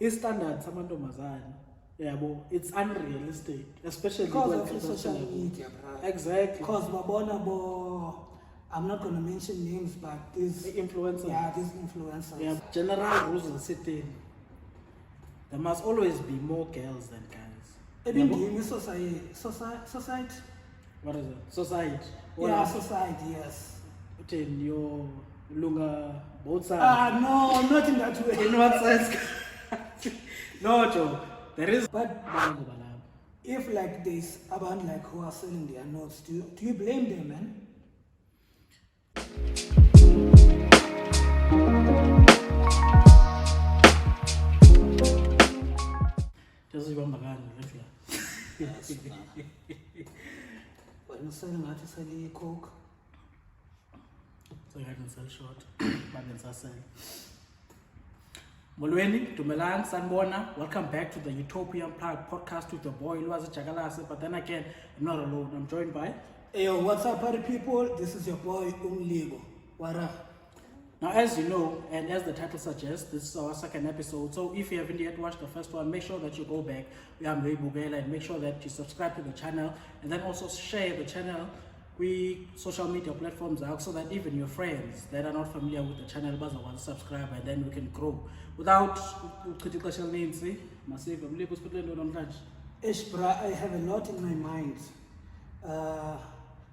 standard samantombazane. Yeah, but it's unrealistic, especially because of social media, bro. Exactly. Because I'm not going to mention names, but these influencers. Yeah, these influencers. Yeah, general rules are sitting. There must always be more girls than guys. Even in society. What is it? Society. Yeah, society, yes. In your lunga both sides. No, not in that way. In what sense? No, Joe. There is. But if like this about like who are selling their notes, do you blame them, man? Just remember that. Yes. When you sell not to sell coke. So you can sell short, but then sell. Molweni, Dumelang, Sanbona, welcome back to the Utopian podcast with the boy Lwazi Jagalase. But then again, I'm not alone. I'm joined by. Hey, yo, what's up, party people? This is your boy Umligo. What up? Now, as you know, and as the title suggests, this is our second episode. So if you haven't yet watched the first one, make sure that you go back. We are Bugela, and make sure that you subscribe to the channel, and then also share the channel. We social media platforms out so that even your friends that are not familiar with the channel want to subscribe, and then we can grow without critical names. Massive. Bra, I have a lot in my mind,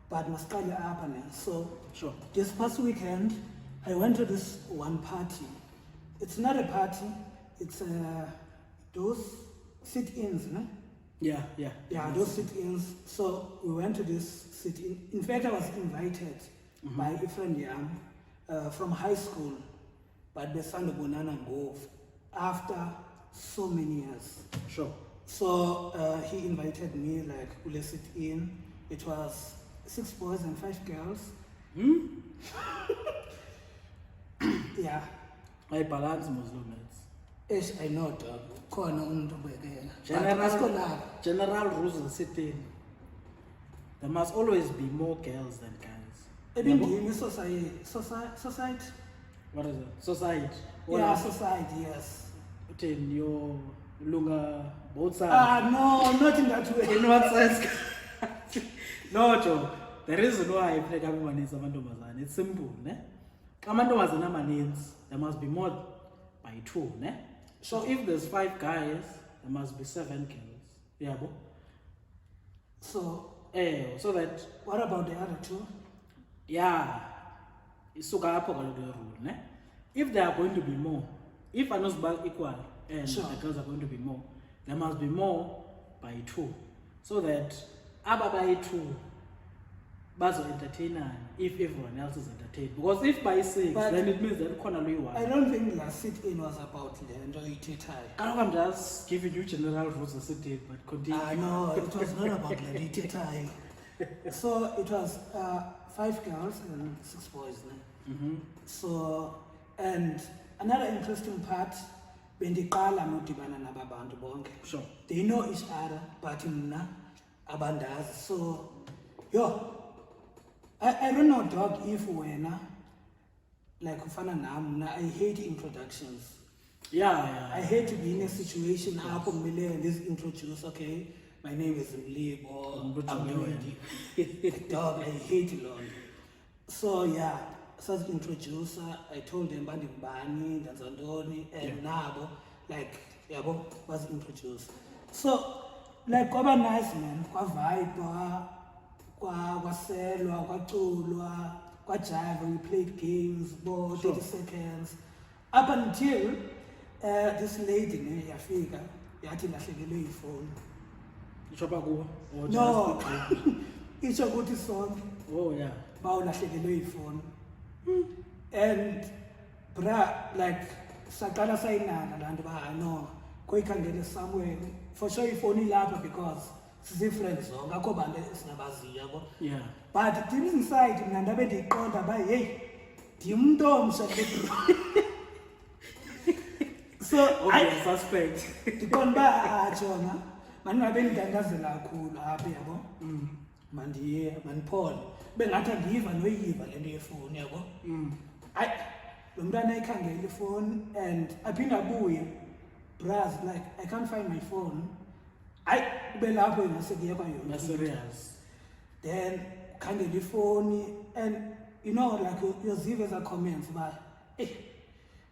but Maskali happening. So sure. This past weekend, I went to this one party. It's not a party. It's those sit-ins, no? Yeah. Those sit-ins. So we went to this sit-in. In fact, I was invited by a friend from high school, but the son of Bonana Ngov after so many years. Sure. So he invited me, like, we'll sit-in. It was 6 boys and 5 girls. Yeah. I balance Muslims. Yes, I know, dog. General rules are sitting. There must always be more girls than guys. Even in society. What is it? Society. Yeah, society, yes. In your lunga both sides. No, not in that way. In what sense? No, Joe. The reason why I play Kabimanis Amandomazan, it's simple, ne? Amandomazana manins, there must be more by 2, ne? So if there's 5 guys, there must be 7 girls. Yeah, bo? So that. What about the other 2? Yeah. It's so rule, ne? If there are going to be more, if Anusbal equal and the girls are going to be more, there must be more by 2. So that Abba by 2 Bazo entertainer if everyone else is entertained. Because if by 6, then it means that corner one. I don't think the sit-in was about the Itetai. I'm just giving you general rules of sit-in, but continue. No, it was not about the Itetai. So it was 5 girls and 6 boys. So, and another interesting part, when they call sure. They know each other, but abandas. So, I don't know, dog, if when like I hate introductions. Yeah. I hate to be in a situation and this introduce, okay, my name is Mlib or I'm dog, I hate it all. So yeah, so as introducer, I told them Bani Bani, Danzandoni, and Nabo, like Yabo was introduced. So like quite nice, man, quite vibe. Kwaselwa, kwaculwa, kwajiva, we played games, for 30 seconds. Up until this lady, yafika, yathi lahlekelwe ifoni. Ishopa kuwe? No, isho ukuthi sonke. Oh yeah. Bawulahlekelwe ifoni. And like saqala sayinana lanto no, koyikhangele somewhere. For sure ifoni lapha because different zonke akho bantu sinabaziyo yabo. Yeah. But deep inside mina ndabe ndiqonda ba hey ndimuntu omsha le. So I suspect. Ndiqonda ba Jona mangabe ngidangazela kakhulu apha yabo. Mandiye maniphone bengathi ngiyiva noyiva lento yefoni yabo. Lo mntana ekhangela ifoni and aphinda abuye Bras, like, I can't find my phone. I belapho ingasekuya That's serious. Then can't get the phone, and you know, like your zivas are comments, but hey,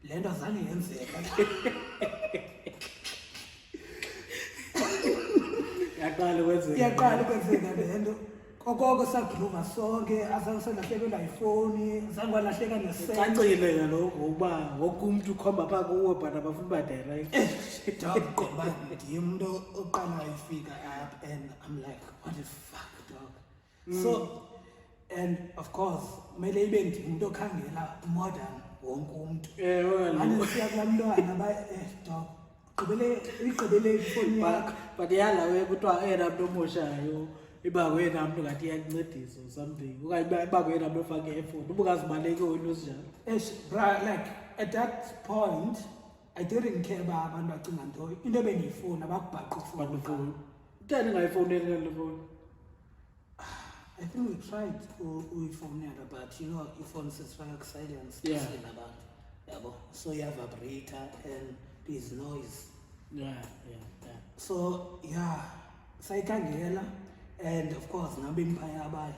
lendo zange yenzeka. Yaqala ukwenzeka lento. Kokoko sagrova sonke, azangiselahlekelwa ifoni, zange walahleka nesent. Cacile ngalokho uba wonke umuntu ukhomba pha kuwe but abafuni badirect. Dog, ngoba ndim umuntu oqala ifika up, and I'm like, what the fuck, dog. So, and of course, kumele ibe ndim umuntu okhangela more than wonke umuntu. Manje siya kulaa mntwana dog, igqibele ifoni yakho. But yalawe kuthiwa eyena mntu omoshayo iba wena mntu ngathi iyakuncedisa or something. Okanye iba wena mntu ofake effort. Ubukazibaleki wena usinjalo. Bra, like at that point, I didn't care uba abantu bacinga ntoni. Into bendiyifuna abakubhaqa ifoni. Utheni ngayifoneli le phone? I think we tried uyifonela, but you know, ifoni sesifaka silence. Yeah. So you have a vibrator and there's noise. Yeah. So yeah, sayikhangela, and of course nabemi phaya aba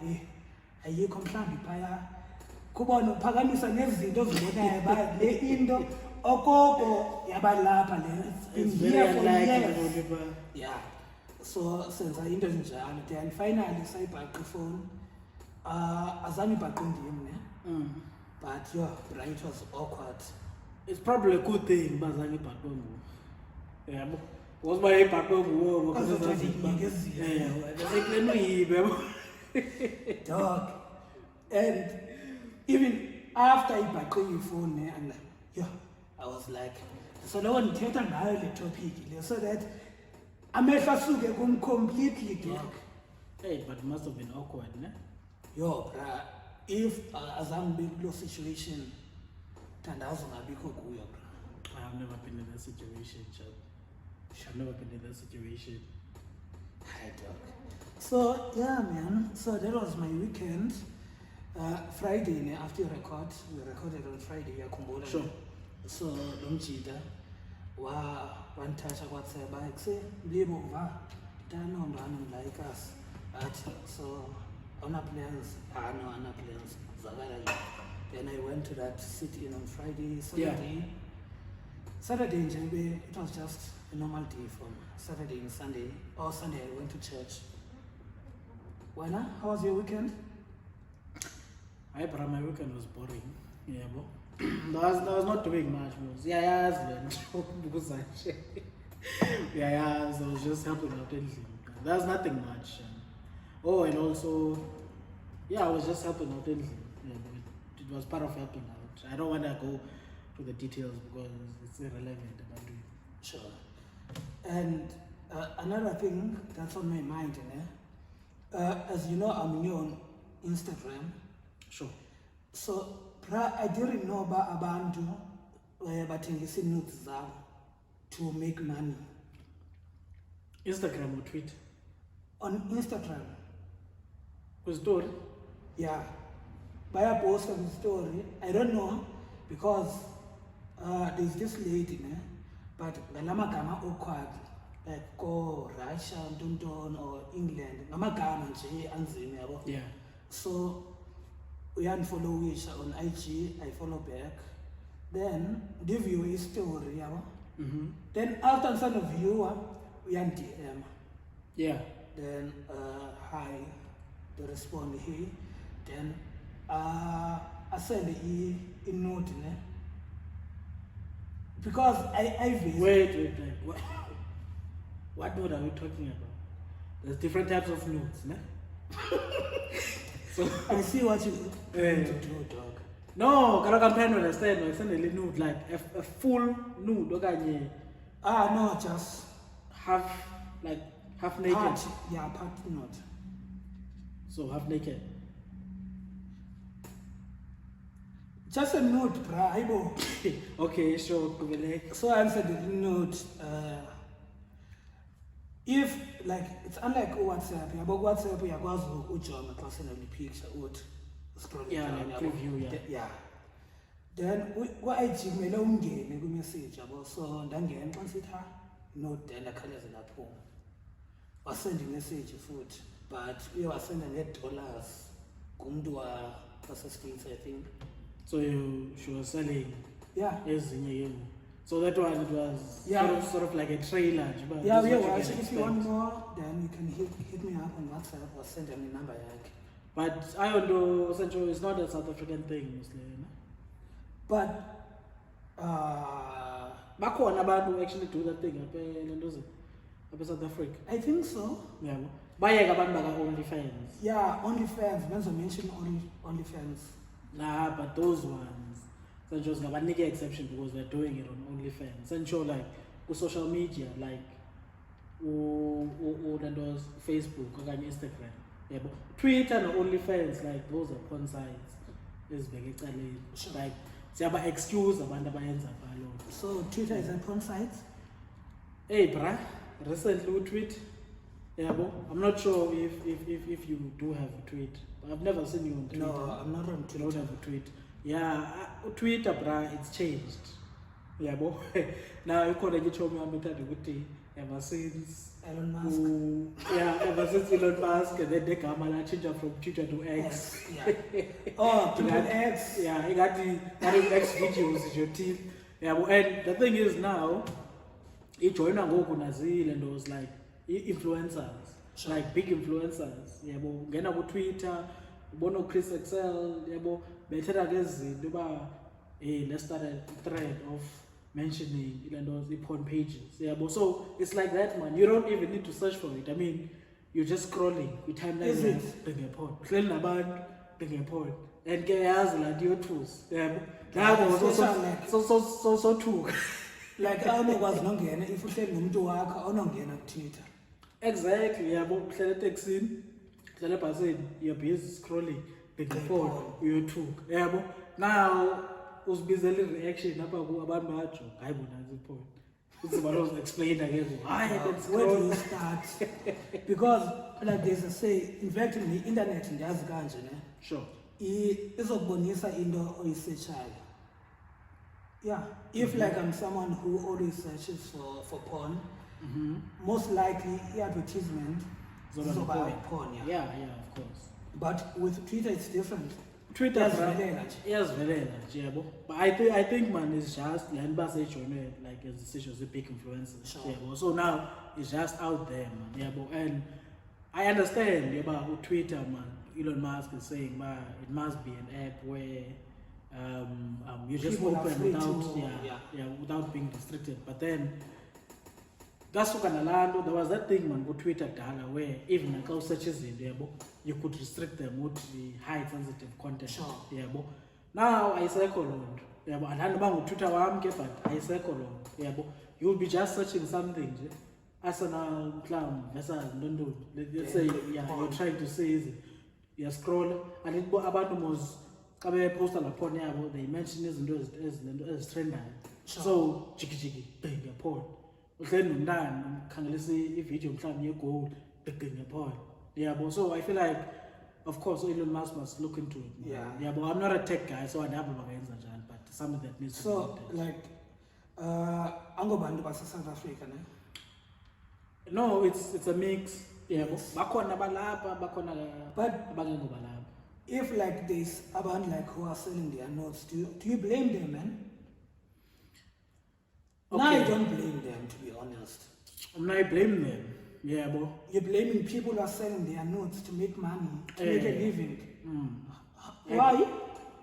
ayikho mhlawumbi phaya kubona uphakamisa nezinto ozibonayo ba le into okoko yabalapha le. It's very unlikely. Yeah. So senza into ezinjalo, then finally sayibhaqa ifoni. Azange ibhaqe ndim ne. But right, it was awkward. It's probably a good thing bazange ibhaqwe nguwe. Yabo. Was my ibhaqwe nguwe because dog. And even after ibhaqwe ifoni, I'm like, I was like, so no one ndithetha ngayo le topic le, so that amehlo asuke kum completely, dog. Hey, but it must have been awkward, ne? Bra, if azange be kuloo situation, thandaza ungabikho kuyo, bra. I've never been in that situation, chap. I've never been in that situation. Hi, dog. So yeah, man. So that was my weekend. Friday, after we recorded on Friday. Sure. So Lomjida, one touch of WhatsApp, I say, leave over. Don't know like us. So on a plans, Then I went to that sit-in on Friday, Saturday. Yeah. Saturday in Jebe, it was just a normal day from Saturday and Sunday. Or Sunday I went to church. Wena, how was your weekend? My weekend was boring. Yeah, bro. I was not doing much. I was just helping out anything. There's nothing much. And also, I was just helping out anything. It was part of helping out. I don't want to go to the details because it's irrelevant about doing. Sure. And another thing that's on my mind, as you know, I'm new on Instagram. Sure. So, I didn't know about abantu bathengisa nudes zabo to make money. Instagram or Twitter? On Instagram. Was story? Yeah. Baya post on the story. I don't know because there's this lady, but ngamagama awkward, like go Russia, Tonton or England. Ngamagama nje anzima yabo. Yeah. So we unfollow each on IG, I follow back. Then give you a story, yabo. Then after some of you, we are DM. Yeah. Then hi, they respond here. Then I send a note, because I visit. Wait. What note are we talking about? There's different types of notes, ne? So I see what you want to do, dog. No, I can't understand. I send a little nude, like a full nude, okay? No, just half naked. Part nude. So half naked. Just a note, bro. Okay, sure. So I answered the note. If it's unlike WhatsApp, but WhatsApp you go ujonga xa send a picture out scroll like preview, yeah. Then wayijimele ungene kwi-message yabo, so ndangena xa nsithi no then akhawuleze ndaphuma. Wasend i-message futhi, but uye wasenda nee-dollars kumntu wase-States, I think. So she was selling Yeah. ezinye ke. So that one, it was Yeah. sort of like a trailer. But Yeah, this we is what watch. can If you want expect. more, then you can hit me up on WhatsApp or send me number yakhe. But I don't know, Sancho, it's not a South African thing, mostly. No? But Bakhona abantu who actually do that thing up in South Africa. I think so. Yeah. Bayeka abantu baka OnlyFans. Yeah, OnlyFans. Menzo mention OnlyFans. Nah, but those ones, Sancho's got a exception because they're doing it on OnlyFans. Sancho, like, with social media, like, that was Facebook or Instagram. Yeah, but Twitter and OnlyFans, like, those are porn sites. Is big, Sure. like, siyaba excuse abantu abayenza balo. So Twitter is a porn site? Hey, bruh, recently we tweet. Yeah, but I'm not sure if you do have a tweet. I've never seen you on Twitter. No, I'm not on You don't Twitter. have a tweet. Yeah, Twitter, bruh, it's changed. Yeah, but now you call it show me ever since Elon Musk. ever since Elon Musk, and then they come and change from Twitter to X. Yeah. Oh, Triple X. Yeah, he got the X videos with your team. Yeah, but, and the thing is now, he joined Nazil and was like influencers, Sure. like big influencers. Yeah, but get on Twitter, Bono Chris Excel, yeah, but better against hey, let's start a thread of mentioning those porn pages. Yeah, but so it's like that, man. You don't even need to search for it. I mean, you're just scrolling with timeline. Is it? Bring a porn. Clean about bring a porn. And get as like your tools. Yeah, Yeah, that was especially like- so true. Like awunokwazi nongena if uhleli nomuntu wakho awunongena ku-Twitter. Exactly. Yeah, but uhlele eteksini, uhlele ebhasini, you're busy scrolling, bring a porn, you took. Yeah, but now uzibizela i-reaction apha abantu bajo hayi bona ziphone uthi balo explain again hayi Where do you start? Because like there's a say, in fact in the internet ndiyazi kanje ne. sure Izokubonisa into oyisearchayo. Yeah, if like I'm someone who always searches for porn, most likely advertisement Zoba porn, yeah. yeah of course But with Twitter it's different. Twitter Iyazivelela nje. iyazivelela nje yabo but I think man it's just like basejoine like as decisions big influencers Sure. yabo so now it's just out there man yabo and I understand about Twitter man Elon Musk is saying man it must be an app where you just People are open free without to- without being restricted but then that's what there was that thing man with Twitter dala where even like how searches in there you could restrict them with the high sensitive content Sure. yabo now ayisekho lonto yabo andani bangu Twitter wami ke but ayisekho lonto yabo you'll be just searching something nje Arsenal mhlawumbe versus ntoni let's say you're trying to say is you scroll and it abantu mos xa beposta lapho yabo they mention izinto ezitrendayo Sure. so jiki bang yapho uhleli nomntana ukhangelisa i-video mhlawumbe ye-goal bang yapho yabo so I feel like of course Elon Musk must look into it man. Yeah. But I'm not a tech guy so andaba bakayenza njani but something that needs to be So looked at. like angobantu base-South Africa ne. No, it's a mix. Yeah, Yes. bakhona balapha, bakhona But abangengo balapha. if like there's abantu like who are selling their notes, do you blame them, man? No, I Okay. don't blame them, to be honest. I blame them. Yeah, but You're blaming people who are selling their notes to make money, to make a living. I- Why?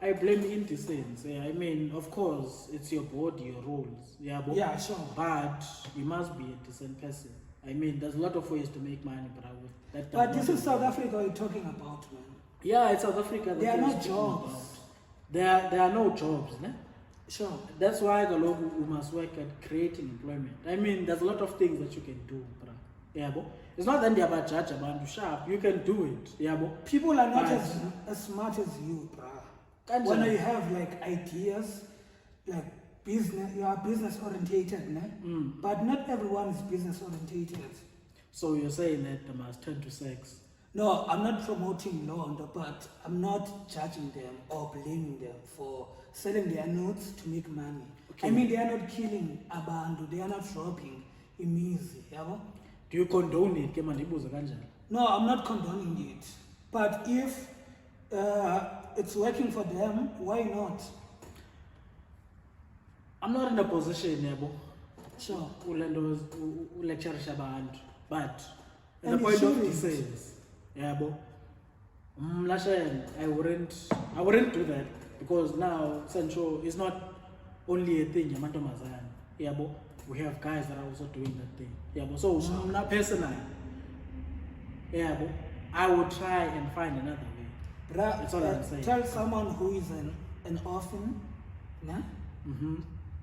I blame indecency. Yeah, I mean, of course, it's your body, your rules. Yeah, but, Yeah, sure. but you must be a decent person. I mean, there's a lot of ways to make money, but I would that. But does this not is South involve- Africa you're talking about, man. Yeah, it's South Africa. that There are we're no speaking jobs. about. There are no jobs, ne? Sure. That's why the law we must work at creating employment. I mean, there's a lot of things that you can do, bro. Yeah, but it's not that they're about judge about sharp. You can do it. Yeah, but People are not But- as smart as you, bruh. Kanjani? When you have like ideas, like business, you are business orientated, ne? But not everyone is business orientated. So you're saying that they must turn to sex. No, I'm not promoting Londo, but I'm not judging them or blaming them for selling their notes to make money. Okay. I mean, they are not killing abantu, they are not robbing imizi, yabo? Do you condone it? Ke mandibuze kanjani? No, I'm not condoning it. But if it's working for them, why not? I'm not in a position, yabo. Sure. Ulendo lecture abantu, but in And the point of shouldn't. defense, yabo. I wouldn't do that because now Sancho is not only a thing, yamantombazana, yabo. We have guys that are also doing that thing, yabo. So not personally, yabo. I would try and find another way. That's all I'm saying. Tell someone who is an orphan, nah?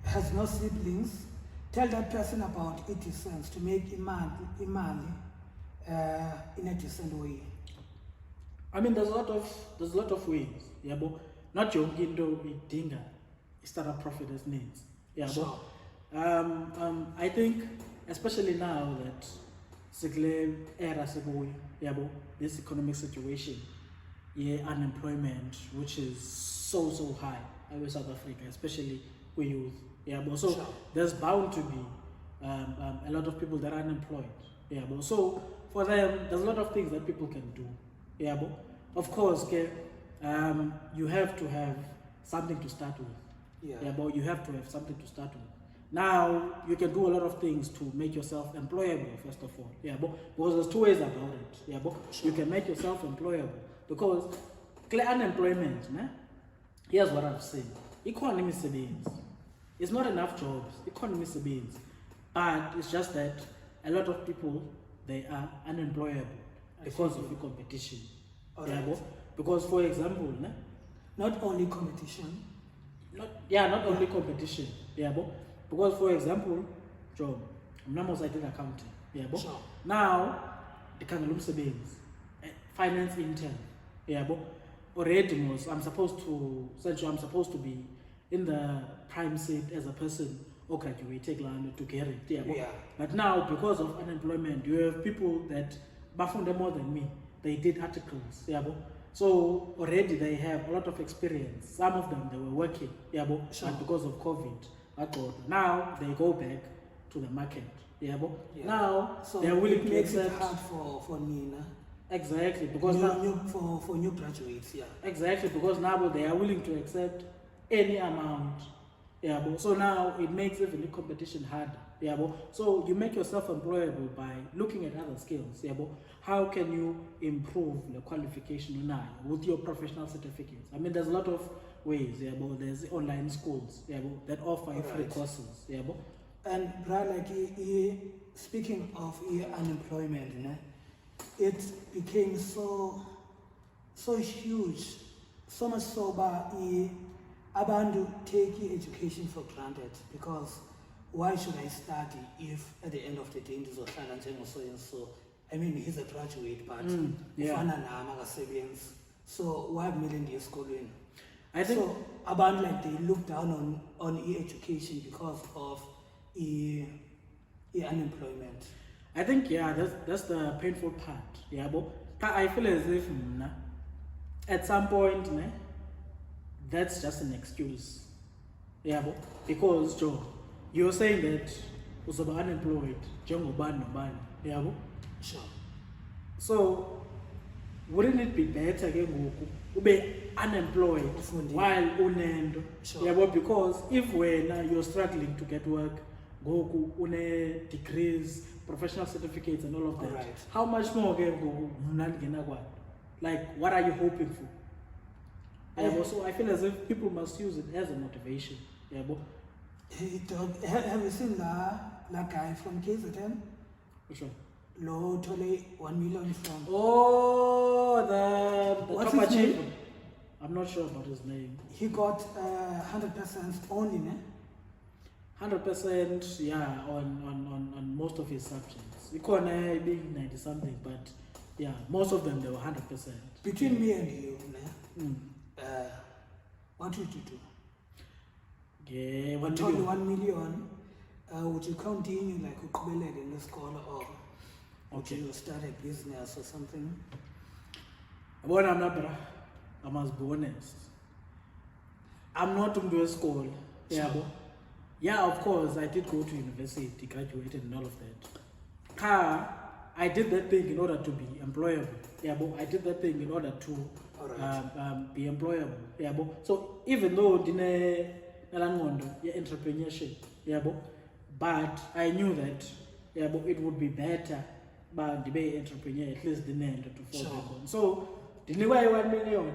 Has no siblings, tell that person about 80 cents to make imali in a decent way. I mean, there's a lot of ways, yabo. Not your into idinga startup profit as needs, yabo. Sure. I think, especially now that sikle era sekuyo, yabo, this economic situation, unemployment, which is so high in South Africa, especially with youth, yabo. So sure. there's bound to be a lot of people that are unemployed, yabo. So for them, there's a lot of things that people can do, yabo. Of course, you have to have something to start with, yabo. You have to have something to start with. Now, you can do a lot of things to make yourself employable, first of all. Yeah, because there's two ways about it. Yeah, Sure. you can make yourself employable. Because clear unemployment, né? Here's what I've seen. Economy savings. It's not enough jobs. Economy savings. But it's just that a lot of people, they are unemployable because of the competition. Yeah, Alright. because, for example, né? Not only competition. Not only competition. Yeah, because, for example, job, I'm not I did accounting. Yeah, Sure. now the Kangalum savings, finance intern. Yeah, already I'm supposed to be in the prime seat as a person or graduated to get it. Yeah, but now because of unemployment, you have people that bafunde more than me. They did articles. Yeah, so already they have a lot of experience. Some of them they were working. Yeah, Sure. but because of COVID. Now they go back to the market. Yeah, now So they're willing it to makes it accept. hard for Nina. Exactly, because for new graduates, yeah. Exactly, because now they are willing to accept any amount. Yeah, so now it makes even the competition harder. Yeah, so you make yourself employable by looking at other skills. Yeah, how can you improve the qualification now with your professional certificates? I mean, there's a lot of ways. Yeah, there's online schools. Yeah, that offer free courses. Yeah, and like speaking of unemployment, né? It became so huge, so much so that abantu take education for granted, because why should I study if at the end of the day ndizohlala njengo so and so? I mean, he's a graduate, but ufana nami akasebenzi. So why kumele ndiye esikolweni? I think so abantu like they look down on education because of unemployment. I think that's the painful part. Yeah, but I feel as if at some point that's just an excuse. Yeah, because Joe, you're saying that uzoba unemployed, njengobani nobani. Yeah, sure. So wouldn't it be better ke ngoku ube unemployed while unendo? Sure. Yeah, because if you're struggling to get work, ngoku une degrees, professional certificates and all of that. Right. How much more ke ngoku mna ndingena kwani? Like, what are you hoping for? Yeah, so I feel as if people must use it as a motivation. Yeah, Hey, dog, have you seen that guy from KZN? which one? Lo tole 1 million from. Oh, the What's top his name? achiever. I'm not sure about his name. He got 100% only, ne? 100%, yeah, on most of his subjects. Econ being 90 something, but yeah, most of them they were 100%. Between me and you, ne? What would you do? Yeah, But only 1 million. Would you continue like uqhubeleke in the school, or would you start a business or something? I must be honest. I'm not going to school. Yeah, Sure. yeah, of course, I did go to university, graduated and all of that. I did that thing in order to be employable. Yeah, but I did that thing in order to be employable. Yeah, but so even though entrepreneurship, yeah, but I knew that it would be better but the be entrepreneur at least the end to fall back on. So the way 1 million,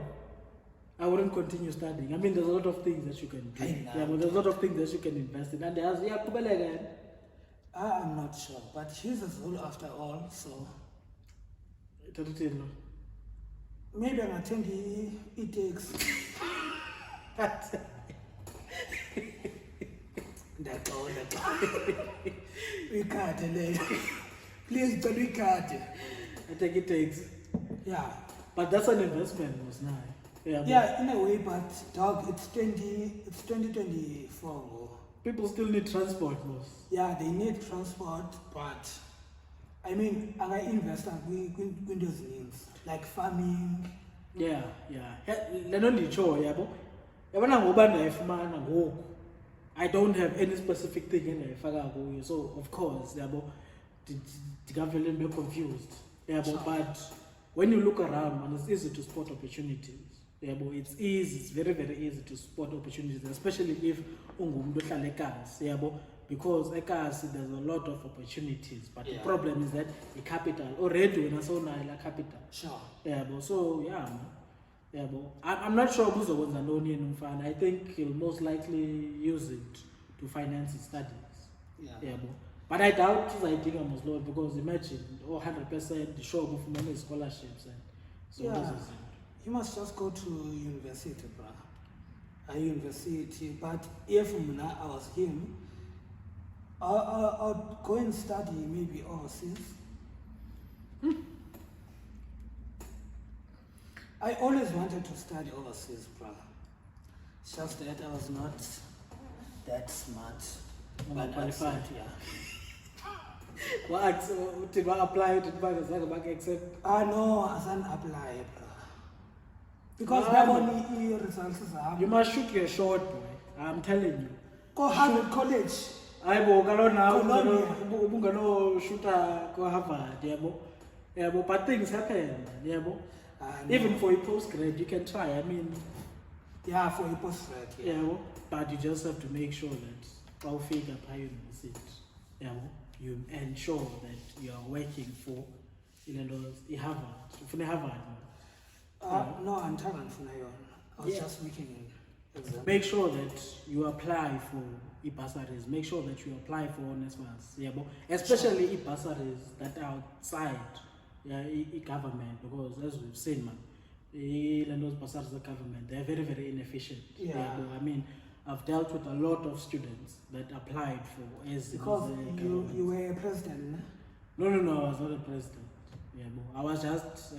I wouldn't continue studying. I mean, there's a lot of things that you can do. Yeah, but there's a lot of things that you can invest in. And there's I'm not sure, but he's a Zulu after all, so maybe I'm attending it takes. That's all. We can't delay. Please don't we can't. I think it takes. Yeah. But that's an investment, was nice. Yeah, in a way, but dog, it's 2024. People still need transport, boss. Yeah, they need transport, but I mean, I invest in Windows names like farming. Yeah. I don't have any specific thing in there. So of course, the government be confused. But when you look around, it's easy to spot opportunities. It's easy, it's very, very easy to spot opportunities, especially if because there's a lot of opportunities, but the problem is that the capital already when I saw capital. Sure. So I'm not sure who's the ones that know fan. I think he'll most likely use it to finance his studies. But I doubt I think I must loan because imagine 100% the show of money scholarships and so you must just go to university, bro. A university, but if I was him, I'd go and study maybe overseas. I always wanted to study overseas, bro. It's just that I was not that smart. But qualified, Did I apply? Did I accept? No, I didn't apply, bro. Because that only results are. You must shoot your shot, boy. I'm telling you. Go Harvard College. I will go now. Shoot go Harvard, but things happen, Even for a postgrad, you can try. I mean, for a postgrad, but you just have to make sure that I'll figure out how you visit. You ensure that you are working for Harvard. No, I'm talking for now. I was just making an example. Make sure that you apply for bursaries. Make sure that you apply for honest ones. Especially bursaries that are outside government, because as we've seen, man, those bursaries of government, they're very, very inefficient. I mean, I've dealt with a lot of students that applied for because you were a president. No, I was not a president. I was just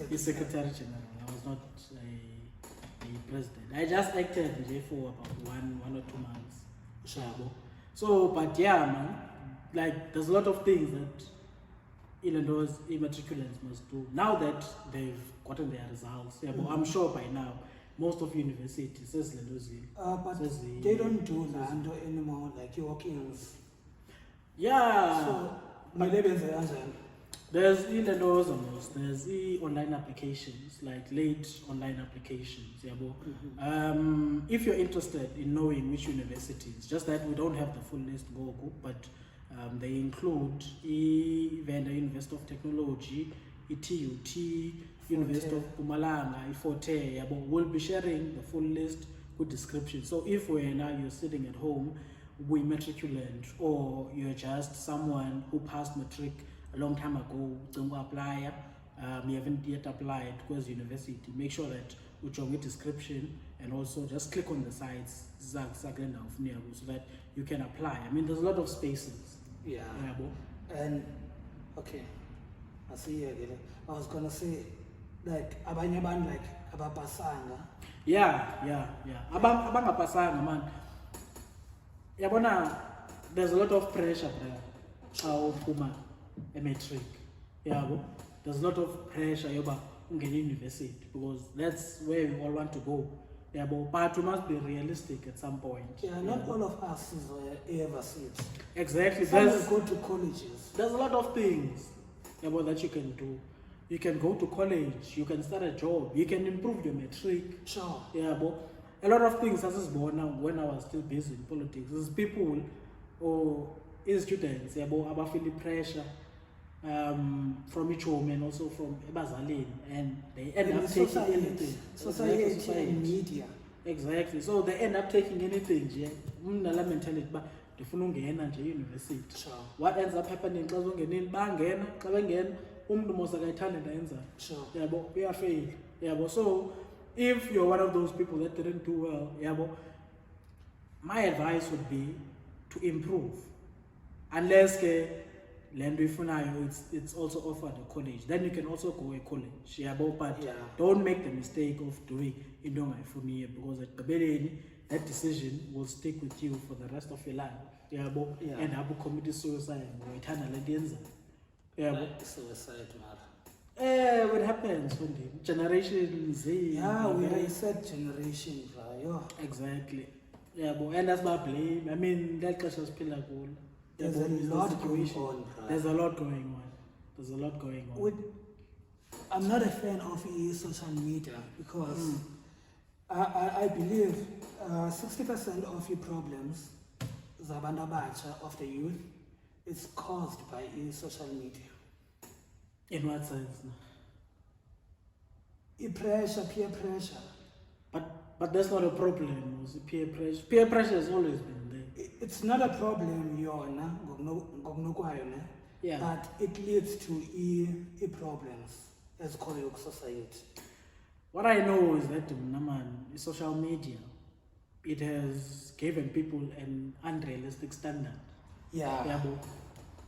the Secretary General. I was not a president. I just acted for about one or 2 months. So, but man, like there's a lot of things that those immatriculants must do. Now that they've gotten their results, I'm sure by now most of universities says but they don't do that anymore, like your workings. So there's there's online applications, like late online applications. If you're interested in knowing which universities, just that we don't have the full list, but they include Venda University of Technology, TUT, University of Mpumalanga, Forte. We'll be sharing the full list with description. So if you're sitting at home, we matriculant, or you're just someone who passed matric a long time ago, don't apply, you haven't yet applied to university, make sure that you join with description and also just click on the sites so that you can apply. I mean, there's a lot of spaces. And okay, I see you. I was gonna say, like, abanye band like abapasanga. Abangapasanga, man. There's a lot of pressure there. A matric. There's a lot of pressure. ungene university, because that's where we all want to go. Yeah, but we must be realistic at some point. Yeah, not all of us is ever sit. Exactly. Some will go to colleges. There's a lot of things that you can do. You can go to college, you can start a job, you can improve your matric. Sure. Yeah, but a lot of things as is born now when I was still busy in politics. There's people or students, yeah, about feeling pressure from Tshwane and also from Ebazaleni, and they end up taking anything. Society and media. Exactly. So they end up taking anything. Yeah, mentality, but they university. Sure. What ends up happening? Sure. Yeah, but we are fail. Yeah, but so if you're one of those people that didn't do well, yeah, but my advice would be to improve. Unless it's also offered a college, then you can also go a college. Yeah, but don't make the mistake of doing because at the beginning, that decision will stick with you for the rest of your life. Yeah, but and I will commit suicide. Yeah, but suicide matter. What happens when the generation Z? Yeah, we are a sad generation, right? Exactly. Yeah, but and that's my blame. I mean, that class is still cool. There's a lot going on. There's a lot going on. I'm not a fan of social media because I believe 60% of your problems, of the youth, is caused by social media. In what sense? Peer pressure. But that's not a problem. Peer pressure. Peer pressure has always been there. It's not a problem, but it leads to problems as Korean society. What I know is that social media, it has given people an unrealistic standard. Yeah.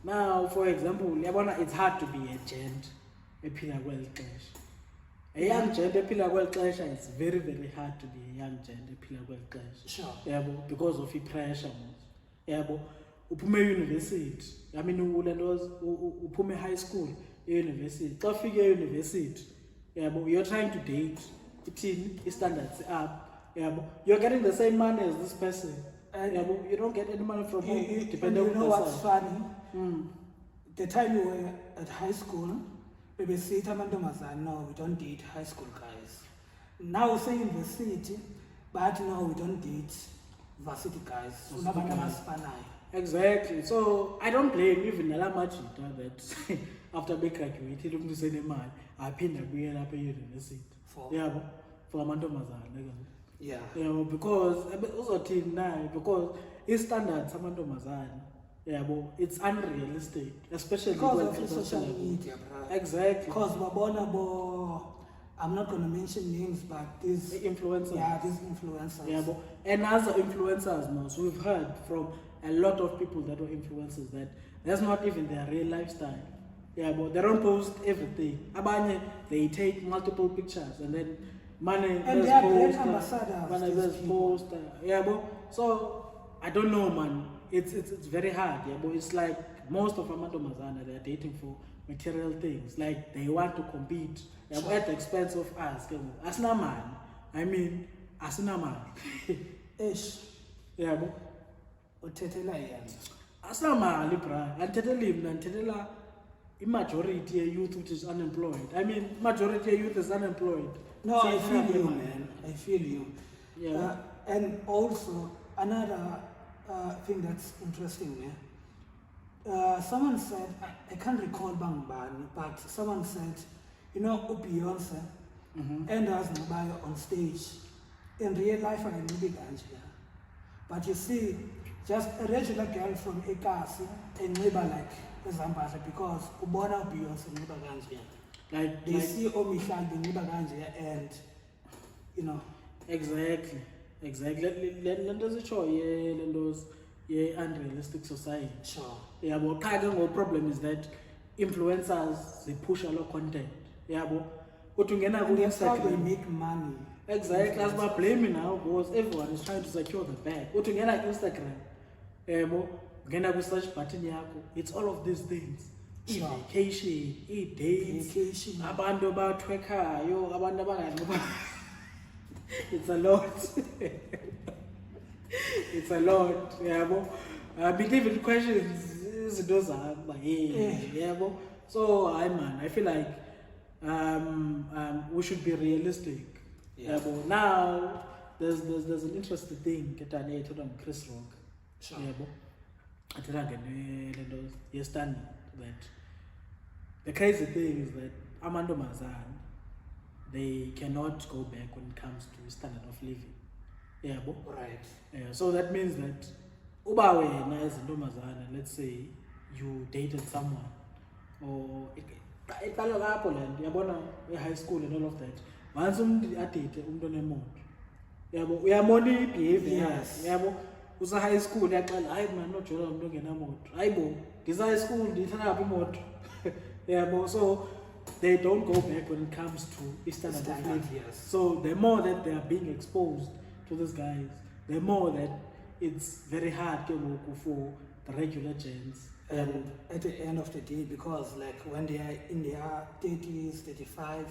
Now, for example, it's hard to be a gent, a young gent, it's very, very hard to be a young gent, Sure. Because of the pressure. Upume university. I mean, upume high school, university. Traffic university. You're trying to date. Standards up. You're getting the same money as this person. You don't get any money from home. Depending on what's funny? The time you were at high school, we say, no, we don't date high school guys. Now we say university, but no, we don't date varsity guys. Exactly. So I don't blame even that after being graduated, I'm say I pinned a beer up a university. For Yeah. Because also team now because it's standard Samantha Mazan. Yeah, but it's unrealistic, especially because of social media, bro. Exactly. Because I'm not going to mention names, but these influencers. Yeah, these influencers. Yeah, but and as influencers now, so we've heard from a lot of people that were influencers that that's not even their real lifestyle. Yeah, but they don't post everything. Abanye, they take multiple pictures and then money and they are brand ambassadors. Yeah, but so I don't know, man. It's very hard. Yeah, but it's like most of Amando Mazana, they're dating for material things. Like they want to compete at the expense of us. Asna man. I mean, asna man. Ish. Yeah, but utetela yani. Asna man, libra. And tetela majority of youth which is unemployed. I mean, majority of youth is unemployed. No, so I feel you, man. I feel you. Yeah. And also another thing that's interesting. Someone said, I can't recall Bang Ban, but someone said, Beyonce and us Nabayo on stage. In real life, I am big Angela. But you see, just a regular girl from Ekasi and neighbor like Zambasa because Ubona Beyonce neighbor Angela. Like they see Omishal being neighbor Angela and Exactly. Lendo's show, unrealistic society. Sure. Yeah, but the problem is that influencers they push a lot of content. Yeah, but and that's how they make money. Exactly. That's my blaming now because everyone is trying to secure the bag. Instagram. Search button. It's all of these things. i-vacation, i-dates, Vacation. abantu abathwekhayo, abantu abanganxiba. It's a lot. It's a lot, yabo. Even questions izinto zami, yabo. So I feel like we should be realistic. Yeah. Yabo. Now there's an interesting thing ketane to Chris Rock. Sure. Yabo. Yesterday that the crazy thing is that amantombazane, they cannot go back when it comes to standard of living. Yeah, Right. so that means that uba wena as intombazane, let's say you dated someone or iqala lapho lento yabona high school and all of that. Once umuntu adate umuntu onemoto. Yabo uyamona ibehavior. Yes. Yabo usa high school yaqala hayi man nojola umuntu ongenamoto. Hayibo ngisa high school ndithanda lapha imoto. Yabo so they don't go back when it comes to standard of living. Yes. So the more that they are being exposed to these guys, the more that it's very hard for the regular gents. And at the end of the day, because like when they are in their 30s, 35,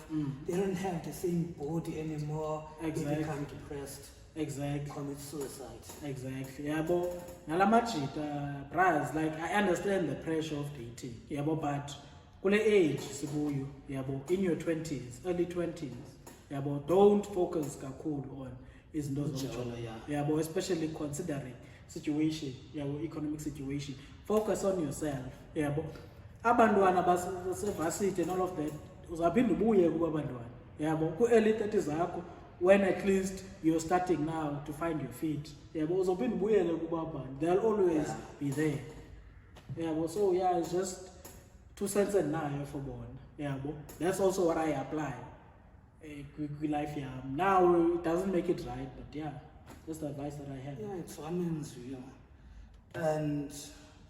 they don't have the same body anymore. Exactly. They become depressed. Exactly. Commit suicide. Exactly. Yabo nalamajita bras, like I understand the pressure of dating. Yabo but kule age sibuyu, yabo in your 20s, early 20s. Yabo don't focus kakhulu on izinto zomjolo. Yabo especially considering situation, yabo economic situation. Focus on yourself. Yabo abantwana basevasithi and all of that uzaphinda ubuye kuba abantwana. Yabo ku early 30s zakho when at least you're starting now to find your feet. Yabo uzophinda ubuyele kuba abantu. They'll always be there. Yabo so it's just 2 cents and nine for born. Yabo that's also what I apply. Life now it doesn't make it right, but that's the advice that I have. Yeah, it's one man's view. And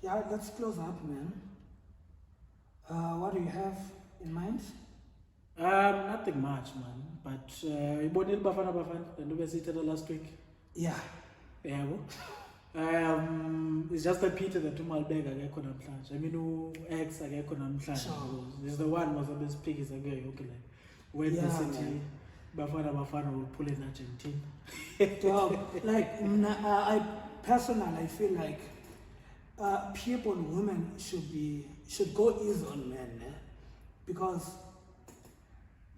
let's close up, man. What do you have in mind? Nothing much, man. But you bought Bafana the new visited last week. Yeah. It's just a pity that Tumalbeg I couldn't plunge. I mean, ex I couldn't plunge. It's the one was a bit speak is a girl, okay. When the city Bafana will pull in Argentina. Like, I personally feel like people, women should go easy on men, because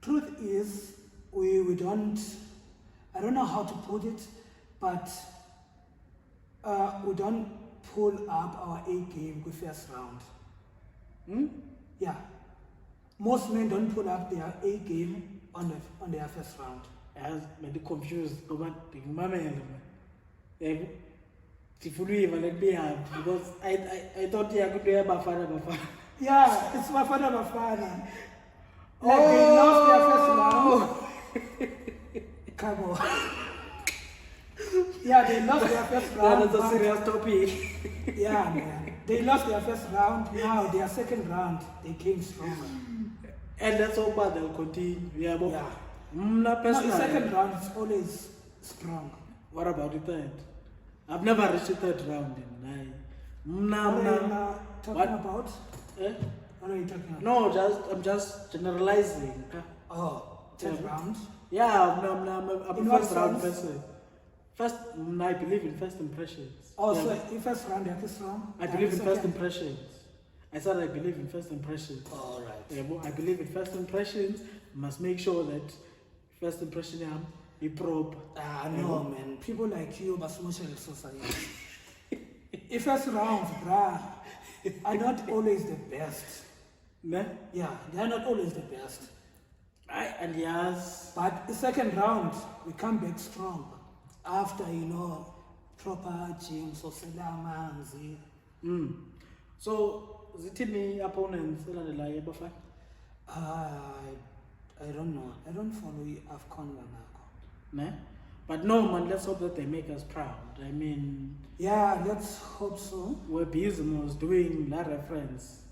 truth is we don't, I don't know how to put it, but we don't pull up our A game with first round. Yeah, most men don't pull up their A game on their first round. I was maybe confused about the mama and let me have, because I thought I could do Bafana. Yeah, it's Bafana. Like they lost their first round. Come on. Yeah, they lost their first round. That's a serious topic. Yeah, man. They lost their first round. Now their second round, they came stronger. And that's all bad. They'll continue. Yeah. The second round is always strong. What about the third? I've never reached the third round in life. What are you talking about? Eh? What are you talking about? No, I'm just generalizing. Oh, third round? Yeah, I'm a first round sense? person. First, I believe in first impressions. Oh, so in first round, you're first round? I believe in first impressions. I said I believe in first impressions. All right. Yeah, I believe in first impressions. Must make sure that first impression be proper. No, man. People like you, but social society. If first rounds, bruh, are not always the best. Ne? Yeah, they are not always the best. And yes. But the second round, we come back strong. After, proper gym, so Manzi. So, zithini opponents elandelayo eBafana? I don't know. I don't follow AFCON Wanako. Ne? But no, man, let's hope that they make us proud. I mean... Yeah, let's hope so. We're busy was doing la reference.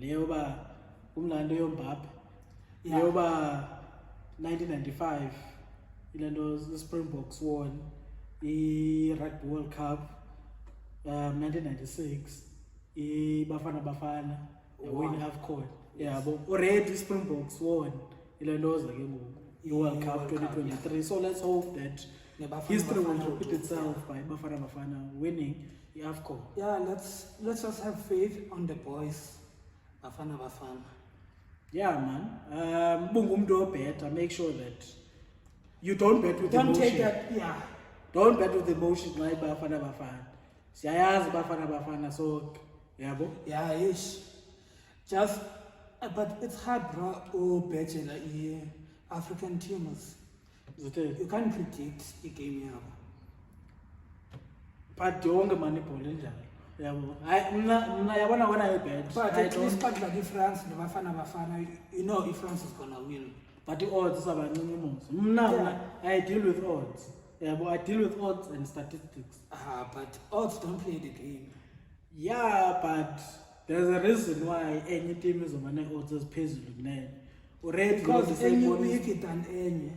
Leoba, Umlando Yombab. Leoba, 1995. The Springboks won the Rugby World Cup. 1996. Bafana Bafana, win AFCON. Yeah, but already Springboks won. Ilandoza ke World Cup 2023. So let's hope that history will repeat itself by Bafana Bafana winning the AFCON. Yeah, let's just have faith on the boys. Bafana Bafana. Yeah, man. Bungumdo bet. Make sure that you don't bet with Don't emotion. take that, yeah. Don't bet with emotion like Bafana Bafana. Siyayazi Bafana Bafana, so yeah, bo. Yeah, ish. Just, but it's hard, bro. Oh, Bachelor, African teams. You can't predict the game here. But don't manipulate. Yeah, bo. I wanna bet. But at least part like France, the Bafana, you know if France is gonna win. But the odds are yeah. I deal with odds. Yeah, but I deal with odds and statistics. But odds don't play the game. Yeah, but there's a reason why any team is on odds as pays already because any weak than any.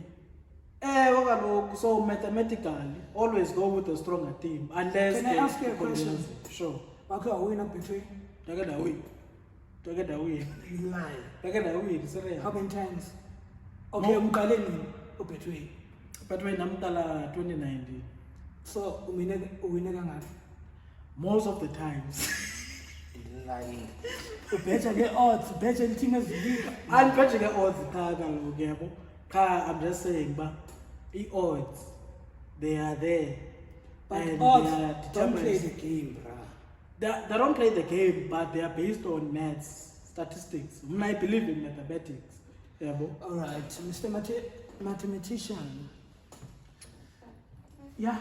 So mathematically, always go with a stronger team. Unless can I ask you a question? Sure. Okay, are we not between? Together we. You lie. Together we. Sorry. How many times? Okay, I'm calling you between. Between Namtala 2019. So we never most of the times. Lying. Better get odds. Better team is big. I'm better get odds. I'm just saying, but the odds they are there. But odds don't play the game, bruh. They don't play the game, but they are based on maths, statistics. I believe in mathematics. Yeah, all right, Mr. Mathematician. Yeah.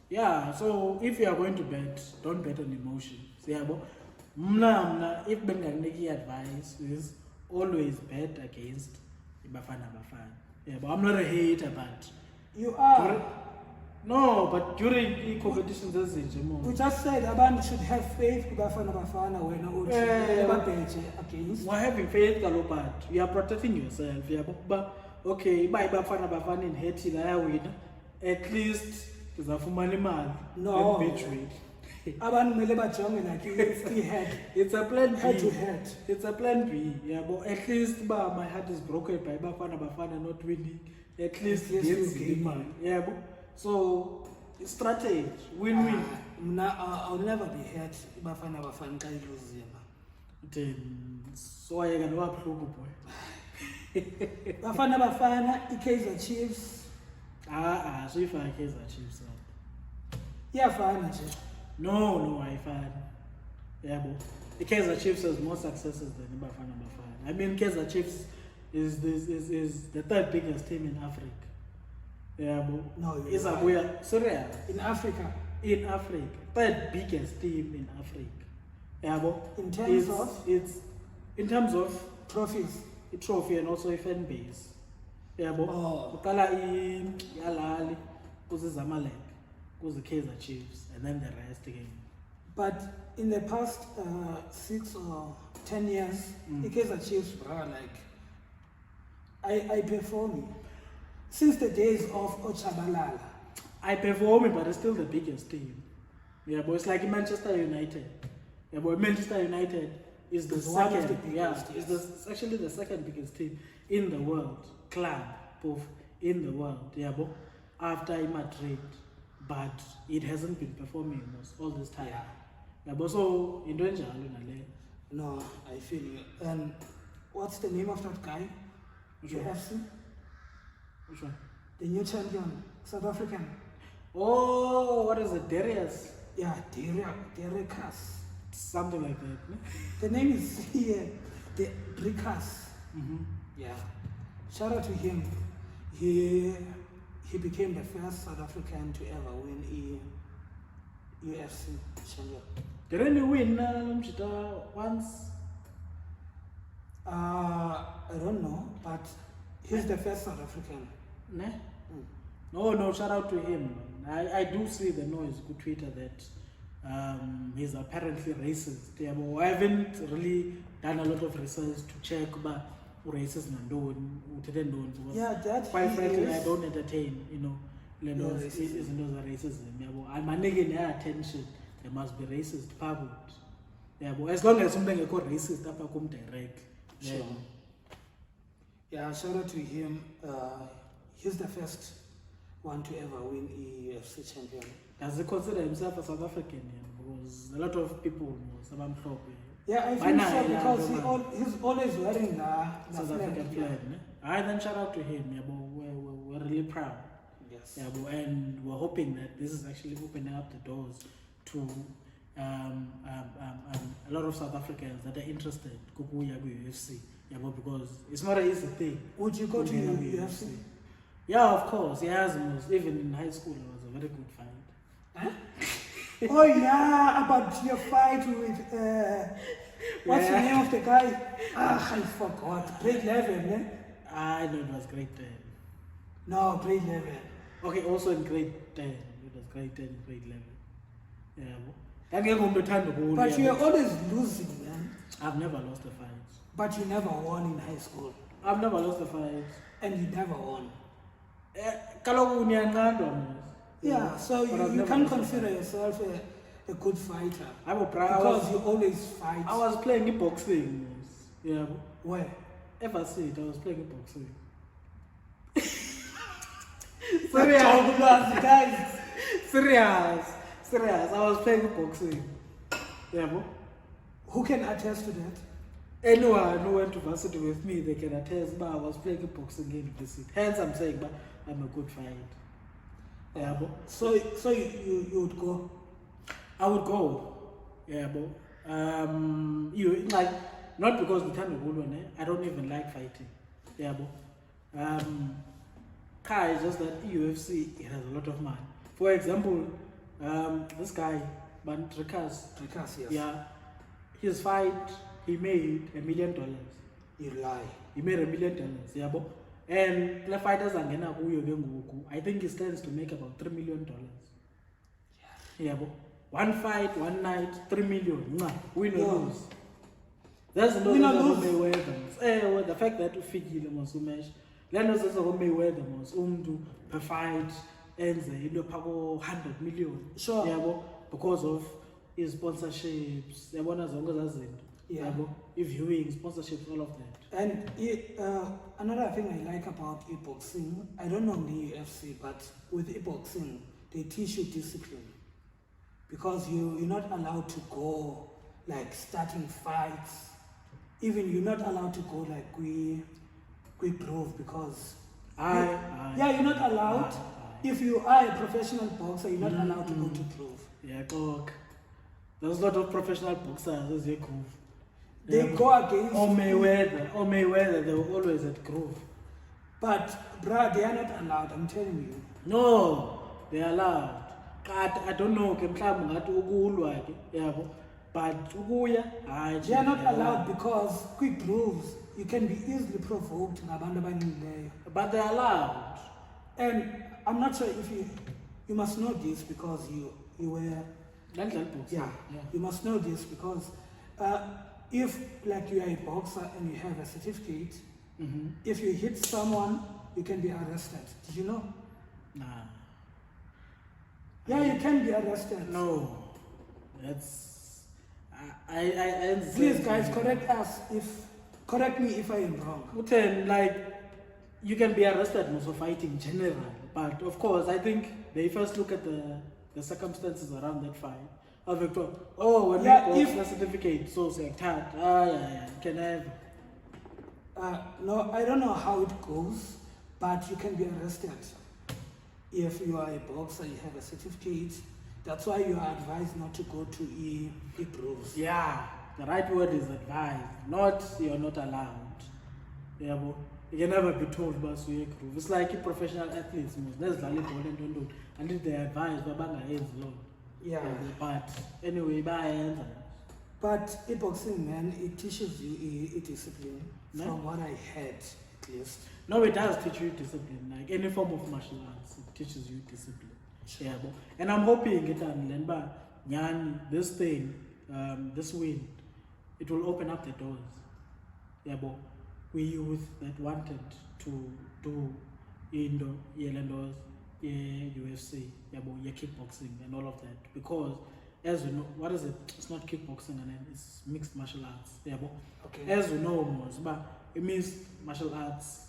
Yeah, so if you are going to bet, don't bet on emotion. Yeah, if Bengali advice is always bet against Bafana Bafana. Yeah, but I'm not a hater, but you are. No, but during competitions, that's it. We just said Aban should have faith in Bafana Bafana when against. We're having faith, but you are protecting yourself. Yeah, but okay, by Bafana Bafana in Hare win, at least is a man. No. Aban Meleba Chong like it's a plan B. Head to head. It's a plan B. Yeah, but at least my heart is broken by Bafana not winning. At least yes, yeah, but so strategy, win-win. I'll never be hurt. Bafana can't lose him. Then so I can work boy. Bafana, Kaizer Chiefs. So if I Kaizer Chiefs. Yeah, fine. No, I find. Yeah, but the Kaizer Chiefs has more successes than Bafana. I mean, Kaizer Chiefs is the third biggest team in Africa. Yeah, but no, it's a weird. Sorry. In Africa. In Africa, third biggest team in Africa. Yeah, but in terms of trophies, a trophy and also a fan base. Yeah, but Kala in Yalali, kuzi Zamalek, kuzi Kaizer Chiefs, and then the rest again. But in the past 6 or 10 years, the Kaizer Chiefs, I perform. Since the days of Ochabalala. I perform, but it's still the biggest team. Yeah, but it's like Manchester United. Yeah, but Manchester United is the second. It's actually the second biggest team in the world, club in the world. Yeah, but after Madrid, but it hasn't been performing all this time. Yeah, but so in no, I feel you. And what's the name of that guy? UFC? Which one? The new champion, South African. Oh, what is it? Darius? Yeah, Darius. Something like that. No? The name is here, Darius. Yeah. Shout out to him. He became the first South African to ever win a UFC champion. Didn't he win once? I don't know, but he's the first South African. No, shout out to him. I do see the noise good Twitter that he's apparently racist. Yeah, but I haven't really done a lot of research to check about racism and that quite frankly I don't entertain, racism. Yeah, but I'm getting attention. There must be racist public. Yeah, but as long as something go racist apha kum direct. Sure. Yeah, shout out to him. He's the first one to ever win a UFC champion. Does he consider himself a South African? Yeah, because a lot of people know Sabam Top. Yeah, I think so because he's always wearing the South African flag. I then shout out to him. Yeah, but we're really proud. Yes. Yeah, but, and we're hoping that this is actually opening up the doors to a lot of South Africans that are interested kukuya UFC. Yeah, but because it's not an easy thing. Would you go to UFC? Yeah, of course. Yeah, even in high school, it was a very good fight. Huh? Oh yeah, about your fight with what's the name of the guy? I forgot. Grade 11, eh? I know it was grade 10. No, grade 11. Okay, also in grade 10. It was grade 10, grade 11. Yeah. But you're always losing, man. I've never lost a fight. But you never won in high school. I've never lost a fight. And you never won. Yeah, so you can't consider yourself a good fighter. I'm a proud because you always fight. I was playing boxing. Yeah. Where? Ever see it? I was playing boxing. Serious, guys. Serious. I was playing boxing. Yeah, bro. Who can attest to that? Anyone who went to varsity with me, they can attest. But I was playing boxing in university. Hence, I'm saying, but I'm a good fighter. Yeah, bro. So you would go? I would go. Yeah, bro. You like not because the time I don't even like fighting. Yeah, bro. Kai is just that UFC, it has a lot of money. For example, this guy, Trikas, yes. Yeah, his fight, he made $1 million. You lie. He made $1 million, yeah, bro. And the fighters are gonna I think he stands to make about $3 million. Yeah, bro. One fight, one night, 3 million. Nah, win or lose. That's the Mayweather. The fact that Fiji was so much. Let us also Mayweather was to per fight ends $100 million. Sure. Yeah, bro. Because of his sponsorships. Yeah, bro. Viewing, sponsorships, all of that. And another thing I like about e-boxing, I don't know the UFC, but with e-boxing, they teach you discipline. Because you're not allowed to go like starting fights. Even you're not allowed to go like quick proof because you're not allowed. If you are a professional boxer, you're not allowed to go to proof. Yeah, talk. There's a lot of professional boxers as they groove. They go against Mayweather, they were always at groove. But bruh, they are not allowed, I'm telling you. No, they are allowed. I don't know, but they are not allowed because quick proofs, you can be easily provoked. But they are allowed. And I'm not sure if you must know this because you were you must know this because if like you are a boxer and you have a certificate, if you hit someone, you can be arrested. Did you know? Nah. Yeah, you can be arrested. No, that's I please guys, correct me if I am wrong. Like you can be arrested most of fighting in general, but of course I think they first look at the circumstances around that fight. When you go the certificate, so say can have. No, I don't know how it goes, but you can be arrested. If you are a boxer, you have a certificate. That's why you are advised not to go to e-proofs. Yeah, the right word is advised. Not you're not allowed. Yeah, but you can never be told about to e-proof. It's like professional athletes. There's volleyball and don't do until they advise babanga hands long. Yeah. But anyway, bye. But e-boxing, man, it teaches you a discipline. No? From what I heard, at least. No, it does teach you discipline. Like any form of martial arts, it teaches you discipline. Yeah, and I'm hoping this thing, this win, it will open up the doors. Yeah, but we youth that wanted to do UFC, yeah, but kickboxing and all of that, because as you know, what is it? It's not kickboxing, and it's mixed martial arts. Yeah, Okay. as you know, but it means martial arts.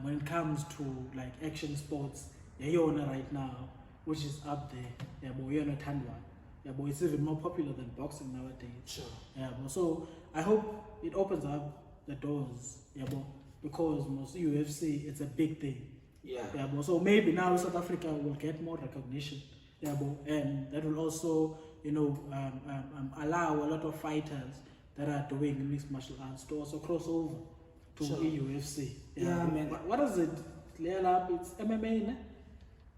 When it comes to like action sports, you're right now, which is up there. Yeah, but you're not one. Yeah, but it's even more popular than boxing nowadays. Sure. Yeah, but so I hope it opens up the doors. Yeah, but because most UFC, it's a big thing. Yeah. Yeah, but so maybe now South Africa will get more recognition. Yeah, but and that will also, allow a lot of fighters that are doing mixed martial arts to also cross over to Sure. UFC. Yeah, man. What is it? It's MMA, ne?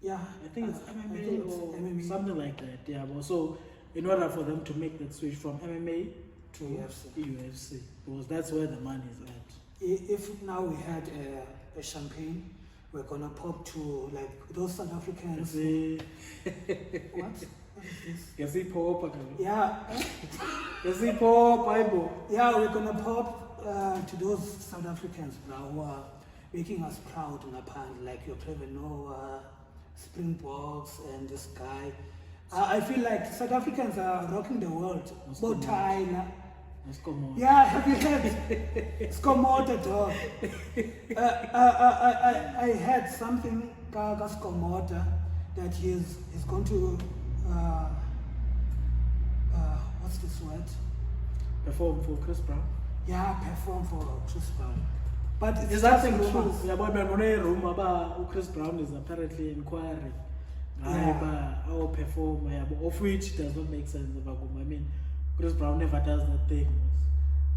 Yeah. I think it's I MMA think it's or MMA. something like that. Yeah, but so in order for them to make that switch from MMA to UFC, because that's where the money is at. If now we had a champagne, we're gonna pop to like those South Africans. What? What is this? Yeah. Yeah, we're gonna pop to those South Africans, bro, who are making us proud on a pan, like your Trevor Noah, Springboks, and this guy. I feel like South Africans are rocking the world. Bow tie. Yeah, have you heard? Skomota, dog. I heard something, Gaga Skomota, that he's going to, what's this word? Perform for Chris Brown. Yeah, perform for Chris Brown. But it's is that just thing true? rumors. Yeah, but room about Chris Brown is apparently inquiring. Our perform, of which does not make sense. I mean, Chris Brown never does that thing.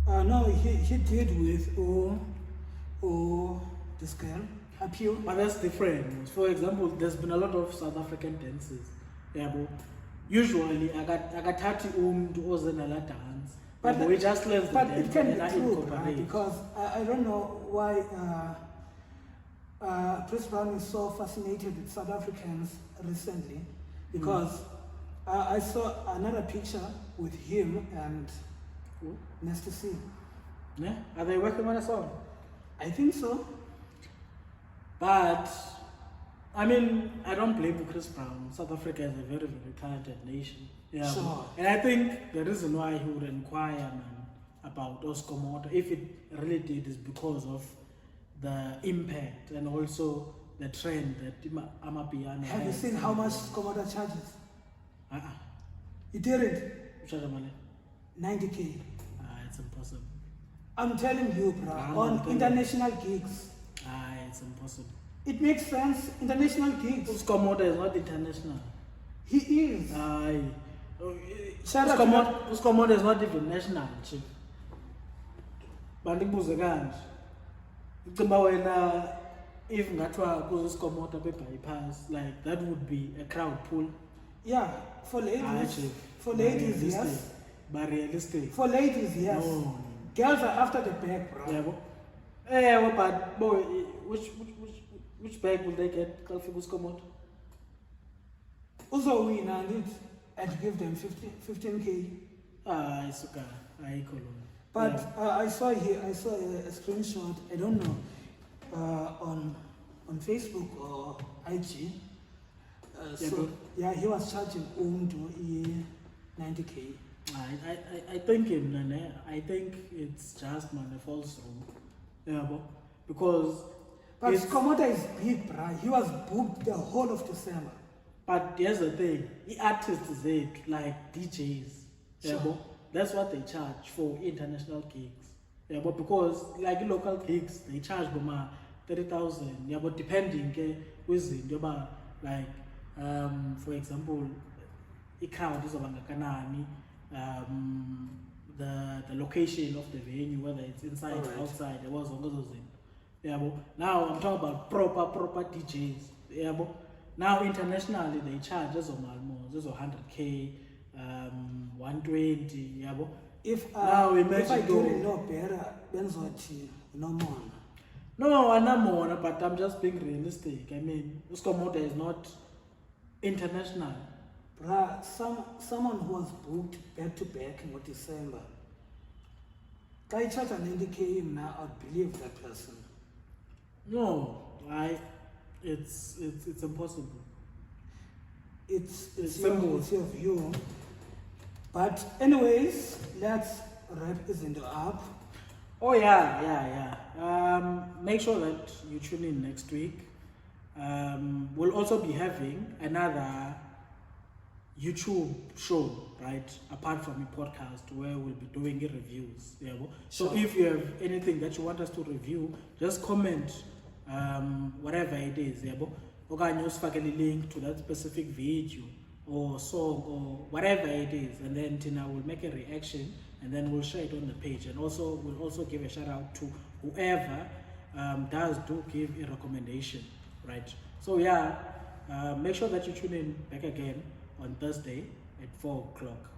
No, he did with this girl, Apio. But that's different. For example, there's been a lot of South African dances. Yeah, but usually I got 30 to ozenala dance. But we just learn the But dance it can and be I true, incorporate. because I don't know why Chris Brown is so fascinated with South Africans recently, because I saw another picture with him and Nasty C. Yeah? Are they working on a song? I think so. But I mean, I don't blame Chris Brown. South Africa is a very, very talented nation. Yeah. Sure. And I think the reason why he would inquire, man, about Oscar Motor, if it really did, is because of the impact and also the trend that Amapiano Have you has. seen how much Skomota charges? Uh-uh. He didn't. Charge money? 90K. It's impossible. I'm telling you, bro, on international gigs. It's impossible. It makes sense. International gigs. Oscar Motor is not international. He is. Oscar Motor is not even national, chief. Bandibuze kanje. Ucimba wena if ngathiwa kuzo Motor bypass, like that would be a crowd pull. Yeah, for ladies. Chief. For ladies, yes. But realistic. For ladies, yes. No. Girls are after the back, bro. Yeah, but boy, which bag will they get? Kalfik Motor? Also win and give them 15K. It's okay. But I saw a screenshot, I don't know, on Facebook or IG. He was charging to 90K. I think it's just a false room. Yeah, because but Skomota is big, bruh. He was booked the whole of December. But here's the thing, the artists is it like DJs. Yeah, Sure. That's what they charge for international gigs. Yeah, but because like local gigs, they charge 30,000. Yeah, but depending with like for example, a crowd is the location of the venue, whether it's inside or outside, there was yeah, but now I'm talking about proper DJs. Yeah, but now internationally they charge as almost 100K, 120. Yeah, but now if I do no better, no more. No, I'm not more, but I'm just being realistic. I mean, Oscar Motor is not international. Bruh, someone who was booked back to back in December. Guy charge an 90K now, I'd believe that person. No, it's impossible. it's simple. it's your view. But anyways, let's wrap this into up. Oh yeah. Make sure that you tune in next week. We'll also be having another YouTube show, right? Apart from the podcast, where we'll be doing reviews. Yeah. So Sure. if you have anything that you want us to review, just comment whatever it is. Yeah. Okanye usifakele link to that specific video or song or whatever it is, and then Tina will make a reaction and then we'll share it on the page. And also we'll also give a shout out to whoever do give a recommendation, right? So yeah, make sure that you tune in back again on Thursday at 4 o'clock.